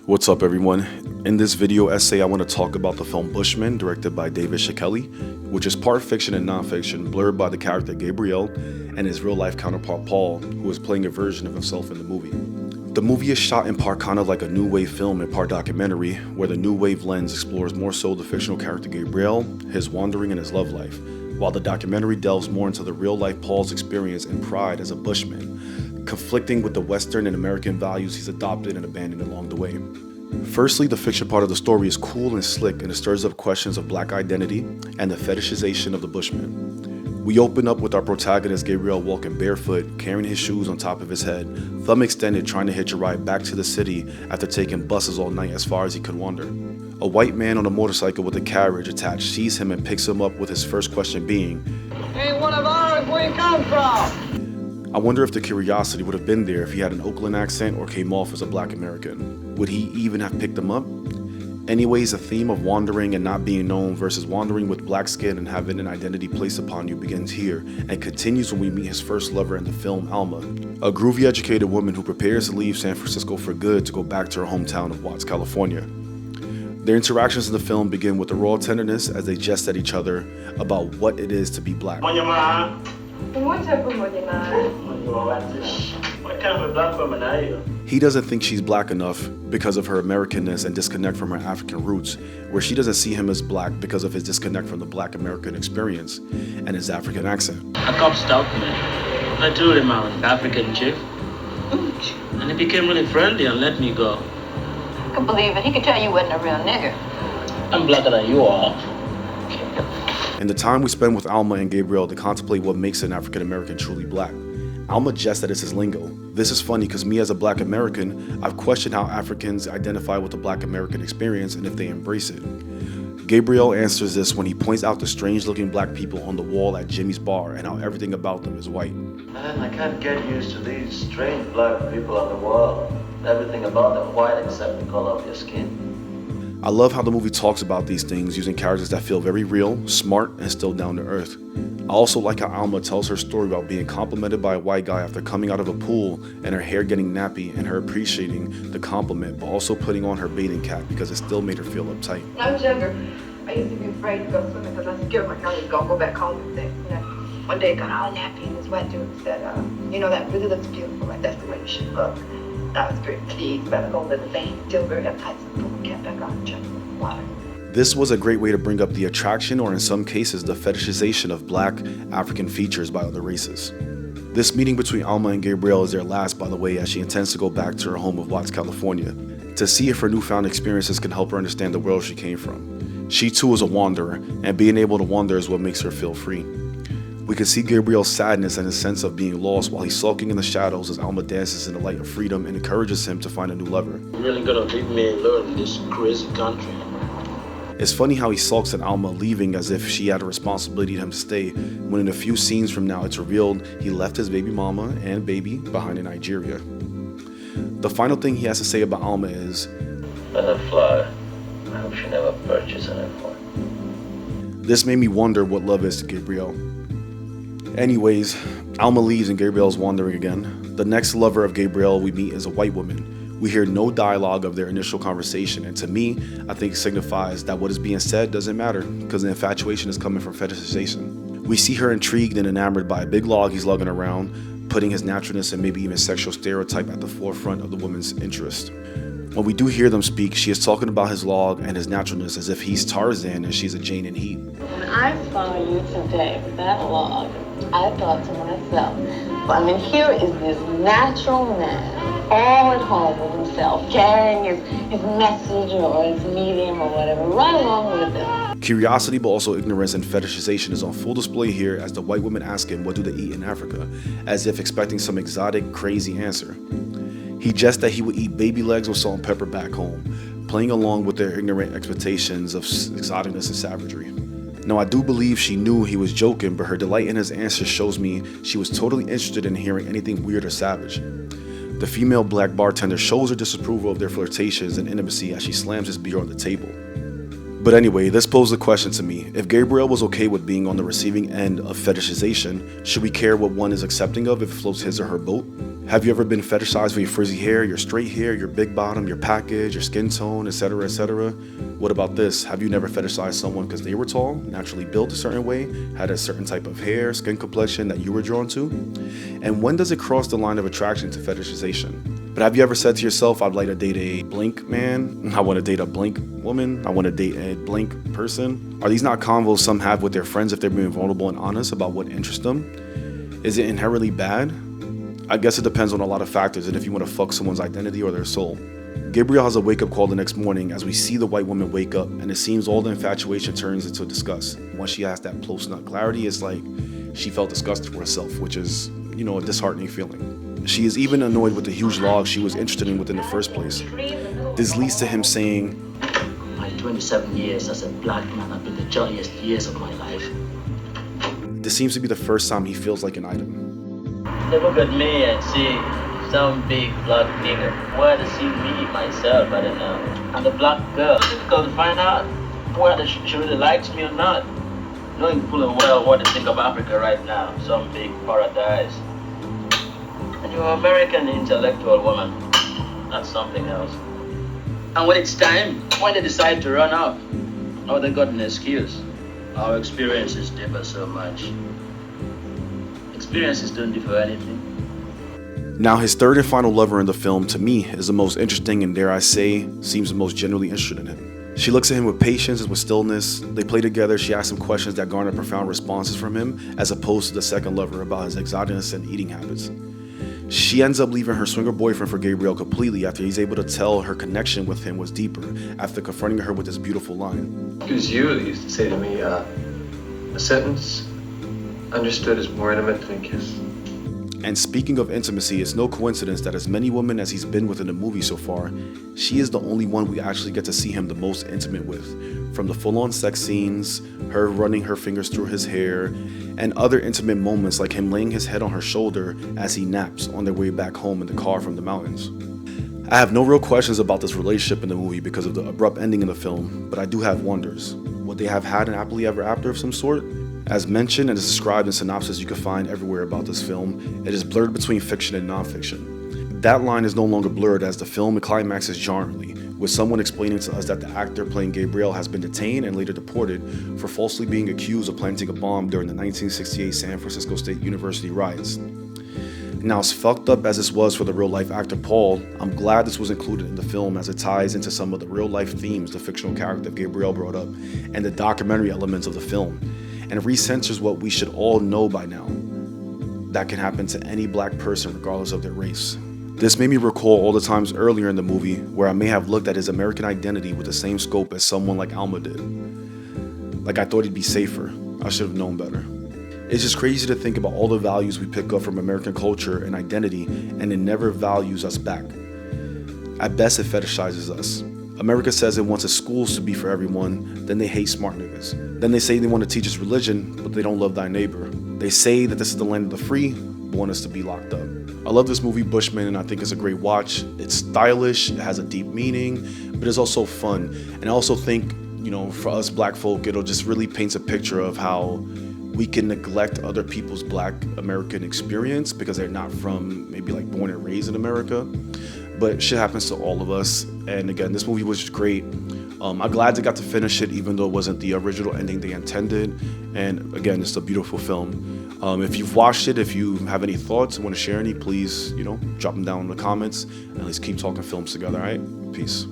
What's up, everyone? In this video essay, I want to talk about the film Bushman, directed by David Schickele, which is part fiction and non-fiction, blurred by the character Gabriel and his real-life counterpart Paul, who is playing a version of himself in the movie. The movie is shot in part kind of like a new wave film and part documentary, where the new wave lens explores more so the fictional character Gabriel, his wandering, and his love life, while the documentary delves more into the real-life Paul's experience and pride as a Bushman, conflicting with the Western and American values he's adopted and abandoned along the way. Firstly, the fiction part of the story is cool and slick, and it stirs up questions of black identity and the fetishization of the Bushman. We open up with our protagonist Gabriel walking barefoot, carrying his shoes on top of his head, thumb extended, trying to hitch a ride back to the city after taking buses all night as far as he could wander. A white man on a motorcycle with a carriage attached sees him and picks him up, with his first question being, "Ain't one of ours, where you come from?" I wonder if the curiosity would have been there if he had an Oakland accent or came off as a black American. Would he even have picked him up? Anyways, the theme of wandering and not being known versus wandering with black skin and having an identity placed upon you begins here and continues when we meet his first lover in the film, Alma, a groovy educated woman who prepares to leave San Francisco for good to go back to her hometown of Watts, California. Their interactions in the film begin with the raw tenderness as they jest at each other about what it is to be black. What kind of a black woman are you? He doesn't think she's black enough because of her Americanness and disconnect from her African roots, where she doesn't see him as black because of his disconnect from the black American experience and his African accent. A cop stopped me. I told him I was an African chief. And he became really friendly and let me go. I could believe it. He could tell you wasn't a real nigger. I'm blacker than you are. In the time we spend with Alma and Gabriel to contemplate what makes an African American truly black, Alma jests that it's his lingo. This is funny because me as a black American, I've questioned how Africans identify with the black American experience and if they embrace it. Gabriel answers this when he points out the strange looking black people on the wall at Jimmy's bar and how everything about them is white. Man, I can't get used to these strange black people on the wall. Everything about them white except the color of your skin. I love how the movie talks about these things using characters that feel very real, smart, and still down to earth. I also like how Alma tells her story about being complimented by a white guy after coming out of a pool and her hair getting nappy, and her appreciating the compliment but also putting on her bathing cap because it still made her feel uptight. When I was younger, I used to be afraid to go swimming because I was scared my car was gonna go back home and things. One day I got all nappy and this white dude said, that really looks beautiful, like that's the way you should look. I was very pleased by the whole little thing, still very uptight, so the pool kept back on and jumped in the water. This was a great way to bring up the attraction, or in some cases, the fetishization of black African features by other races. This meeting between Alma and Gabriel is their last, by the way, as she intends to go back to her home of Watts, California, to see if her newfound experiences can help her understand the world she came from. She too is a wanderer, and being able to wander is what makes her feel free. We can see Gabriel's sadness and his sense of being lost while he's sulking in the shadows as Alma dances in the light of freedom and encourages him to find a new lover. You're really gonna leave me alone in this crazy country? It's funny how he sulks at Alma leaving as if she had a responsibility to him to stay, when in a few scenes from now it's revealed he left his baby mama and baby behind in Nigeria. The final thing he has to say about Alma is, Let her fly. I hope she never purchase anyone. this made me wonder what love is to Gabriel. Anyways, Alma leaves and Gabriel's wandering again. The next lover of Gabriel we meet is a white woman. We hear no dialogue of their initial conversation, and to me, I think it signifies that what is being said doesn't matter because the infatuation is coming from fetishization. We see her intrigued and enamored by a big log he's lugging around, putting his naturalness and maybe even sexual stereotype at the forefront of the woman's interest. When we do hear them speak, she is talking about his log and his naturalness as if he's Tarzan and she's a Jane in Heat. When I saw you today with that log, I thought to myself, here is this natural man, all at home with himself, carrying his message or his medium or whatever, right along with him. Curiosity, but also ignorance and fetishization is on full display here as the white women ask him what do they eat in Africa, as if expecting some exotic, crazy answer. He jests that he would eat baby legs with salt and pepper back home, playing along with their ignorant expectations of exoticness and savagery. Now, I do believe she knew he was joking, but her delight in his answer shows me she was totally interested in hearing anything weird or savage. The female black bartender shows her disapproval of their flirtations and intimacy as she slams his beer on the table. But anyway, this posed a question to me. If Gabriel was okay with being on the receiving end of fetishization, should we care what one is accepting of if it floats his or her boat? Have you ever been fetishized for your frizzy hair, your straight hair, your big bottom, your package, your skin tone, etc., etc.? What about this? Have you never fetishized someone because they were tall, naturally built a certain way, had a certain type of hair, skin complexion that you were drawn to? And when does it cross the line of attraction to fetishization? But have you ever said to yourself, I'd like to date a blank man, I want to date a blank woman, I want to date a blank person? Are these not convos some have with their friends if they're being vulnerable and honest about what interests them? Is it inherently bad? I guess it depends on a lot of factors and if you want to fuck someone's identity or their soul. Gabriel has a wake-up call the next morning as we see the white woman wake up, and it seems all the infatuation turns into disgust. Once she has that post-nut clarity, it's like she felt disgust for herself, which is, a disheartening feeling. She is even annoyed with the huge log she was interested in within the first place. This leads to him saying, My 27 years as a black man have been the jolliest years of my life. This seems to be the first time he feels like an item. They look at me and see some big black nigga. Where to see me, myself, I don't know. And the black girl, it's difficult to find out whether she really likes me or not. Knowing full and well what they think of Africa right now, some big paradise. And you're an American intellectual woman. That's something else. And when it's time, when they decide to run off, oh, they got an excuse. Our experiences differ so much. Experiences don't differ anything. Now, his third and final lover in the film, to me, is the most interesting and, dare I say, seems the most genuinely interested in him. She looks at him with patience and with stillness. They play together. She asks him questions that garner profound responses from him, as opposed to the second lover about his exogenous and eating habits. She ends up leaving her swinger boyfriend for Gabriel completely after he's able to tell her connection with him was deeper after confronting her with this beautiful line. It was you that used to say to me, a sentence understood is more intimate than a kiss. And speaking of intimacy, it's no coincidence that as many women as he's been with in the movie so far, she is the only one we actually get to see him the most intimate with. From the full-on sex scenes, her running her fingers through his hair, and other intimate moments like him laying his head on her shoulder as he naps on their way back home in the car from the mountains. I have no real questions about this relationship in the movie because of the abrupt ending in the film, but I do have wonders. Would they have had an happily ever after of some sort? As mentioned and as described in synopsis you can find everywhere about this film, it is blurred between fiction and non-fiction. That line is no longer blurred as the film climaxes jarringly, with someone explaining to us that the actor playing Gabriel has been detained and later deported for falsely being accused of planting a bomb during the 1968 San Francisco State University riots. Now, as fucked up as this was for the real-life actor Paul, I'm glad this was included in the film as it ties into some of the real-life themes the fictional character of Gabriel brought up and the documentary elements of the film, and recenters what we should all know by now, that can happen to any black person regardless of their race. This made me recall all the times earlier in the movie where I may have looked at his American identity with the same scope as someone like Alma did. Like I thought he'd be safer. I should have known better. It's just crazy to think about all the values we pick up from American culture and identity, and it never values us back. At best, it fetishizes us. America says it wants its schools to be for everyone, then they hate smart niggas. Then they say they want to teach us religion, but they don't love thy neighbor. They say that this is the land of the free, but want us to be locked up. I love this movie Bushman, and I think it's a great watch. It's stylish, it has a deep meaning, but it's also fun. And I also think, for us black folk, it'll just really paints a picture of how we can neglect other people's black American experience because they're not from maybe like born and raised in America. But shit happens to all of us. And again, this movie was just great. I'm glad they got to finish it even though it wasn't the original ending they intended. And again, it's a beautiful film. If you've watched it, if you have any thoughts, want to share any, please, drop them down in the comments. And let's keep talking films together, all right? Peace.